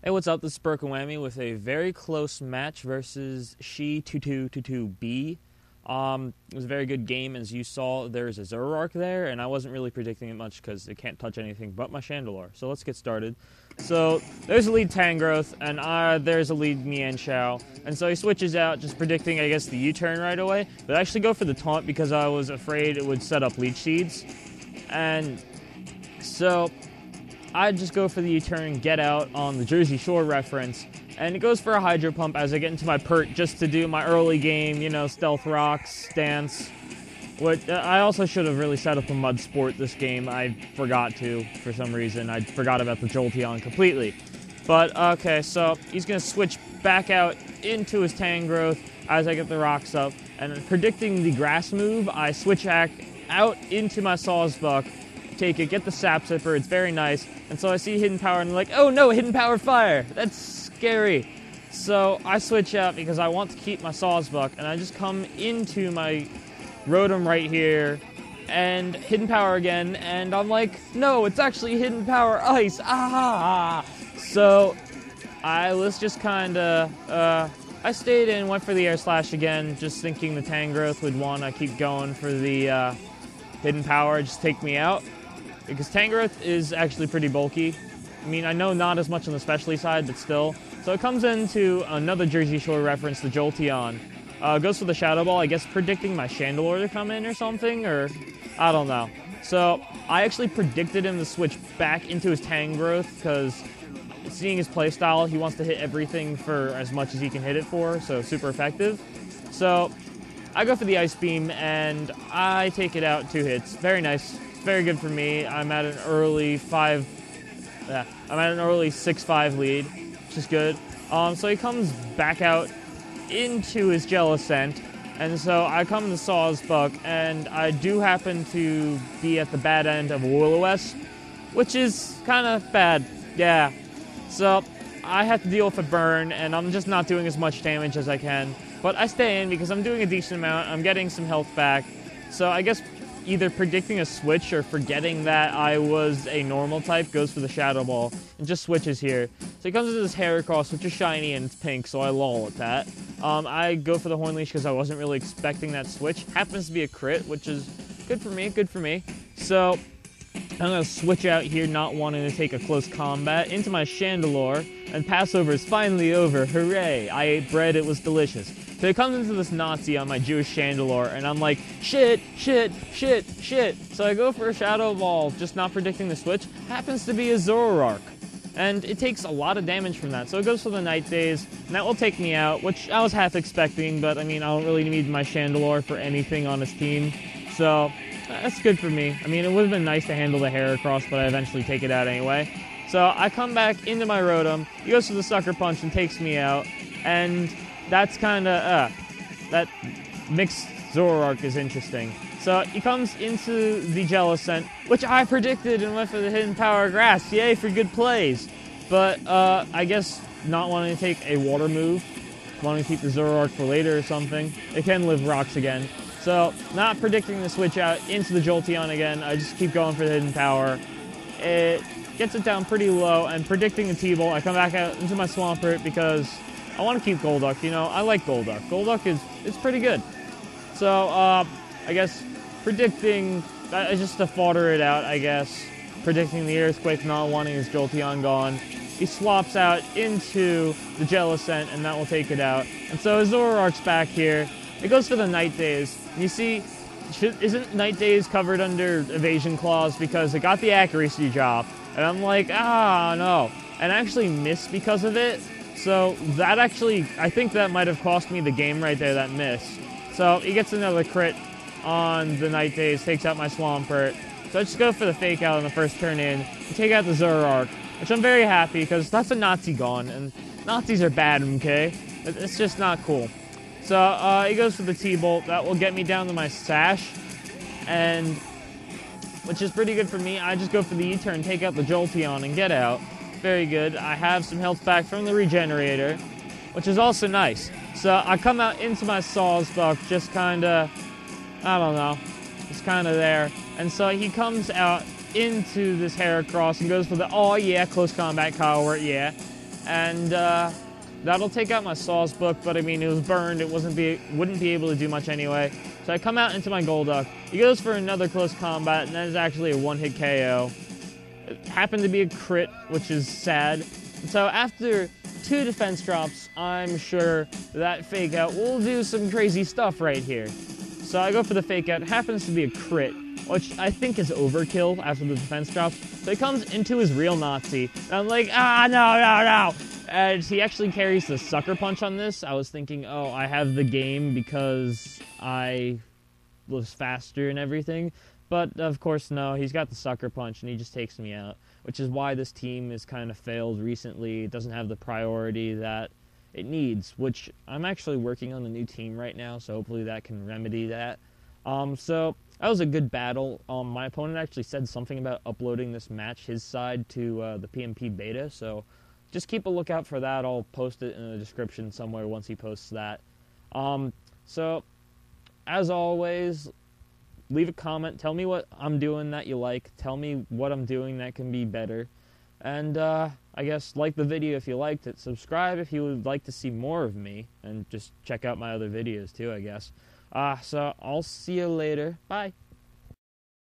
Hey, what's up? This is Broken Whammy with a very close match versus Shi2222BBy. It was a very good game. As you saw, there's a Zoroark there, and I wasn't really predicting it much because it can't touch anything but my Chandelure. So let's get started. So there's a lead Tangrowth, and there's a lead Mienshao. And so he switches out, just predicting, I guess, the U-turn right away. But I actually go for the taunt because I was afraid it would set up Leech Seeds. And so I just go for the U-turn and get out on the Jersey Shore reference, and it goes for a Hydro Pump as I get into my pert just to do my early game, you know, Stealth Rocks, Stance. I also should have really set up a Mud Sport this game. I forgot to, for some reason. I forgot about the Jolteon completely. But, okay, so he's going to switch back out into his Tangrowth as I get the rocks up, and predicting the Grass move, I switch back out into my Sawsbuck, take it, get the Sap Sipper, it's very nice, and so I see Hidden Power and I'm like, oh no, Hidden Power Fire, that's scary. So I switch out because I want to keep my Sawsbuck, and I just come into my Rotom right here, and Hidden Power again, and I'm like, no, it's actually Hidden Power Ice, ah! So I was just kinda, I stayed in, went for the Air Slash again, just thinking the Tangrowth would want to keep going for the Hidden Power, just take me out. Because Tangrowth is actually pretty bulky. I mean, I know not as much on the specialty side, but still. So it comes into another Jersey Shore reference, the Jolteon. Goes for the Shadow Ball, I guess predicting my Chandelure to come in or something, or I don't know. So I actually predicted him to switch back into his Tangrowth, because seeing his playstyle, he wants to hit everything for as much as he can hit it for, so super effective. So I go for the Ice Beam, and I take it out 2 hits. Very nice. Very good for me. I'm at an early 6-5 lead, which is good. So he comes back out into his Jellicent, and so I come to Sawsbuck, and I do happen to be at the bad end of Will-O-Wisp, which is kind of bad, yeah. So I have to deal with a burn, and I'm just not doing as much damage as I can. But I stay in because I'm doing a decent amount, I'm getting some health back, so I guess either predicting a switch or forgetting that I was a normal type goes for the Shadow Ball and just switches here. So he comes into this Heracross, which is shiny and it's pink, so I lull at that. I go for the Horn Leash because I wasn't really expecting that switch. Happens to be a crit, which is good for me, good for me. So I'm going to switch out here, not wanting to take a close combat, into my Chandelure, and Passover is finally over. Hooray! I ate bread, it was delicious. So it comes into this Nazi on my Jewish Chandelure, and I'm like, shit, shit, shit, shit. So I go for a Shadow Ball, just not predicting the switch. Happens to be a Zoroark, and it takes a lot of damage from that. So it goes for the Night Daze, and that will take me out, which I was half expecting, but I mean, I don't really need my Chandelure for anything on his team. So that's good for me. I mean, it would have been nice to handle the Heracross, but I eventually take it out anyway. So I come back into my Rotom, he goes for the Sucker Punch and takes me out, and that's kind of, that mixed Zoroark is interesting. So he comes into the Jellicent, which I predicted and went for the Hidden Power Grass. Yay for good plays. But I guess not wanting to take a water move, wanting to keep the Zoroark for later or something. It can live rocks again. So not predicting the switch out into the Jolteon again. I just keep going for the Hidden Power. It gets it down pretty low, and predicting the T-Bolt, I come back out into my Swampert because I want to keep Golduck, you know, I like Golduck. Golduck is pretty good. So, I guess predicting, just to fodder it out, I guess, predicting the Earthquake, not wanting his Jolteon gone, he swaps out into the Jellicent, and that will take it out. And so his Zoroark's back here. It goes for the Night Daze. And you see, isn't Night Daze covered under Evasion Clause because it got the accuracy drop? And I'm like, no. And I actually missed because of it. So that actually, I think that might have cost me the game right there, that miss. So he gets another crit on the Night Daze, takes out my Swampert. So I just go for the Fake Out on the first turn in, and take out the Zoroark, which I'm very happy because that's a Nazi gone, and Nazis are bad, okay? It's just not cool. So he goes for the T-Bolt, that will get me down to my Sash, and which is pretty good for me. I just go for the U-turn, take out the Jolteon, and get out. Very good. I have some health back from the Regenerator, which is also nice. So I come out into my Sawsbuck, just kind of, I don't know, just kind of there. And so he comes out into this Heracross and goes for the, oh yeah, close combat Cowart, yeah. and that'll take out my Saws book, but I mean, it was burned, it wouldn't be able to do much anyway. So I come out into my Golduck, he goes for another close combat, and that is actually a one-hit KO. It happened to be a crit, which is sad. So after 2 defense drops, I'm sure that fake out will do some crazy stuff right here. So I go for the fake out, it happens to be a crit, which I think is overkill after the defense drops. So he comes into his real Nazi, and I'm like, no. And he actually carries the Sucker Punch on this. I was thinking, oh, I have the game because I was faster and everything. But, of course, no, he's got the Sucker Punch, and he just takes me out, which is why this team has kind of failed recently. It doesn't have the priority that it needs, which I'm actually working on a new team right now, so hopefully that can remedy that. So that was a good battle. My opponent actually said something about uploading this match, his side, to the PMP beta, so just keep a lookout for that. I'll post it in the description somewhere once he posts that. So, as always, leave a comment. Tell me what I'm doing that you like. Tell me what I'm doing that can be better. And I guess like the video if you liked it. Subscribe if you would like to see more of me. And just check out my other videos too, I guess. So I'll see you later. Bye.